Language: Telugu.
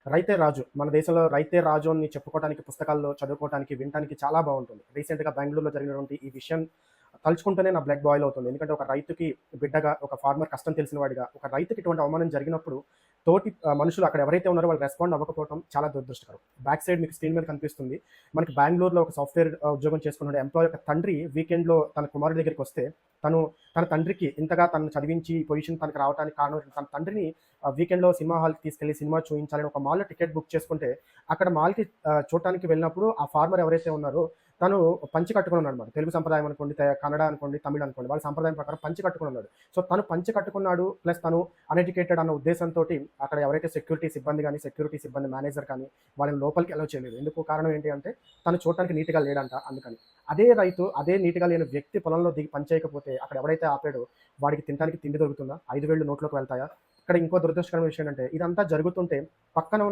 రైతే రాజు. మన దేశంలో రైతే రాజు అని చెప్పుకోవటానికి, పుస్తకాల్లో చదువుకోవటానికి, వినటానికి చాలా బావుంటుంది. రీసెంట్‌గా బెంగుళూరులో జరిగినటువంటి ఈ విషయం తలుచుకుంటేనే నా బ్లడ్ బాయిల్ అవుతుంది. ఎందుకంటే ఒక రైతుకి బిడ్డగా, ఒక ఫార్మర్ కష్టం తెలిసిన వాడిగా, ఒక రైతుకి ఇటువంటి అవమానం జరిగినప్పుడు తోటి మనుషులు అక్కడ ఎవరైతే ఉన్నారో వాళ్ళు రెస్పాండ్ అవ్వకపోవడం చాలా దురదృష్టకరం. బ్యాక్ సైడ్ మీకు స్క్రీన్ మీద కనిపిస్తుంది. మనకి బెంగుళూరులో ఒక సాఫ్ట్‌వేర్ ఉద్యోగం చేసుకున్న ఎంప్లాయీ యొక్క తండ్రి వీకెండ్‌లో తన కుమారుడి దగ్గరికొస్తే, తను తన తండ్రికి ఇంతగా తనను చదివించి ఈ పొజిషన్ తనకి రావడానికి కారణం తన తండ్రిని వీకెండ్‌లో సినిమా హాల్‌కి తీసుకెళ్ళి సినిమా చూయించాలని ఒక మాల్‌లో టికెట్ బుక్ చేసుకుంటే, అక్కడ మాల్‌కి చూడటానికి వెళ్ళినప్పుడు ఆ ఫార్మర్ ఎవరైతే ఉన్నారో తను పంచె కట్టుకొని ఉన్నాడన్నమాట. తెలుగు సంప్రదాయం అనుకోండి, కన్నడ అనుకోండి, తమిళ్ అనుకోండి. వాళ్ళ సంప్రదాయం ప్రకారం పంచె కట్టుకొని ఉన్నాడు. సో, తను పంచె కట్టుకున్నాడు. ప్లస్ తను అన్‌ఎడ్యుకేటెడ్ అన్న ఉద్దేశంతోటి అక్కడ ఎవరైతే సెక్యూరిటీ సిబ్బంది గాని, సెక్యూరిటీ సిబ్బంది మేనేజర్ కానీ వాళ్ళని లోపలికి అలౌ చేయలేదు. ఎందుకు కారణం ఏంటి అంటే తను చూడటానికి నీట్‌గా లేడంట అందుకని. అదే రైతు అదే నీట్‌గా లేని వ్యక్తి పొలంలో దిగి పని చేయకపోతే అక్కడ ఎవడైతే ఆపాడో వాడికి తినటానికి తిండి దొరుకుతుందా? 5 వేళ్ళు నోట్లోకి వెళ్తాయా? ఇక్కడ ఇంకో దురదృష్టకరమైన విషయం ఏంటంటే ఇదంతా జరుగుతుంటే పక్కన